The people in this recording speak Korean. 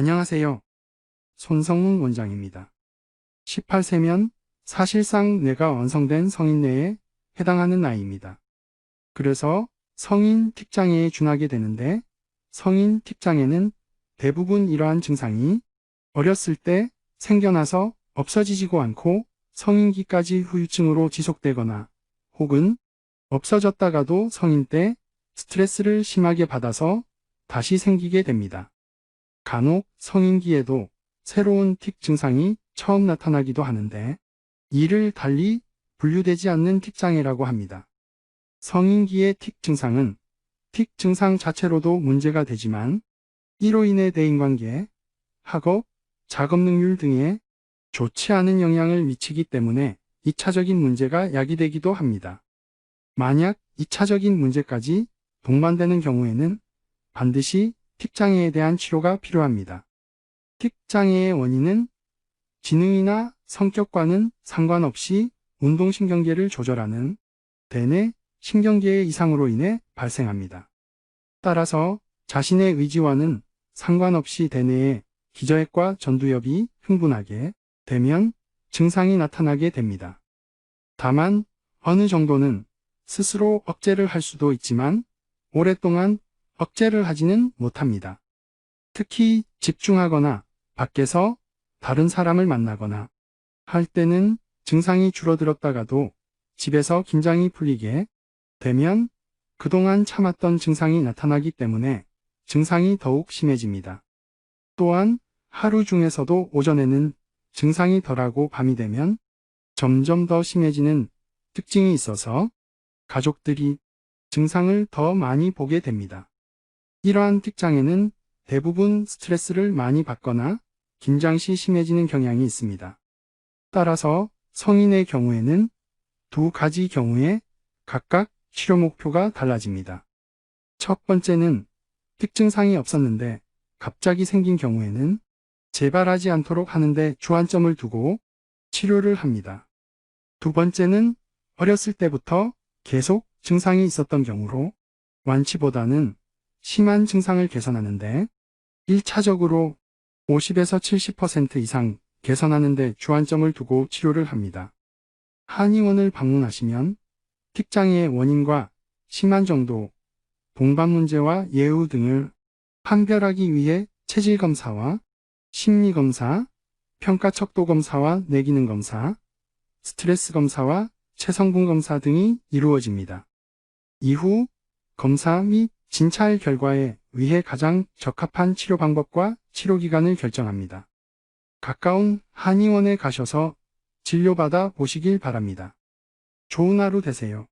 안녕하세요. 손성문 원장입니다. 18세면 사실상 뇌가 완성된 성인 뇌에 해당하는 나이입니다. 그래서 성인 틱장애에 준하게 되는데, 성인 틱장애는 대부분 이러한 증상이 어렸을 때 생겨나서 없어지지고 않고 성인기까지 후유증으로 지속되거나 혹은 없어졌다가도 성인 때 스트레스를 심하게 받아서 다시 생기게 됩니다. 간혹 성인기에도 새로운 틱 증상이 처음 나타나기도 하는데, 이를 달리 분류되지 않는 틱장애라고 합니다. 성인기의 틱 증상은 틱 증상 자체로도 문제가 되지만, 이로 인해 대인관계, 학업, 작업 능률 등에 좋지 않은 영향을 미치기 때문에 2차적인 문제가 야기되기도 합니다. 만약 2차적인 문제까지 동반되는 경우에는 반드시 틱장애에 대한 치료가 필요합니다. 틱장애의 원인은 지능이나 성격과는 상관없이 운동신경계를 조절하는 대뇌 신경계의 이상으로 인해 발생합니다. 따라서 자신의 의지와는 상관없이 대뇌의 기저핵과 전두엽이 흥분하게 되면 증상이 나타나게 됩니다. 다만 어느 정도는 스스로 억제를 할 수도 있지만 오랫동안 억제를 하지는 못합니다. 특히 집중하거나 밖에서 다른 사람을 만나거나 할 때는 증상이 줄어들었다가도 집에서 긴장이 풀리게 되면 그동안 참았던 증상이 나타나기 때문에 증상이 더욱 심해집니다. 또한 하루 중에서도 오전에는 증상이 덜하고 밤이 되면 점점 더 심해지는 특징이 있어서 가족들이 증상을 더 많이 보게 됩니다. 이러한 틱장애는 대부분 스트레스를 많이 받거나 긴장 시 심해지는 경향이 있습니다. 따라서 성인의 경우에는 두 가지 경우에 각각 치료 목표가 달라집니다. 첫 번째는 틱 증상이 없었는데 갑자기 생긴 경우에는 재발하지 않도록 하는데 주안점을 두고 치료를 합니다. 두 번째는 어렸을 때부터 계속 증상이 있었던 경우로 완치보다는 심한 증상을 개선하는데 1차적으로 50에서 70% 이상 개선하는 데 주안점을 두고 치료를 합니다. 한의원을 방문하시면 틱장애의 원인과 심한 정도, 동반 문제와 예후 등을 판별하기 위해 체질검사와 심리검사, 평가척도검사와 뇌기능검사, 스트레스검사와 체성분검사 등이 이루어집니다. 이후 검사 및 진찰 결과에 의해 가장 적합한 치료 방법과 치료 기간을 결정합니다. 가까운 한의원에 가셔서 진료받아 보시길 바랍니다. 좋은 하루 되세요.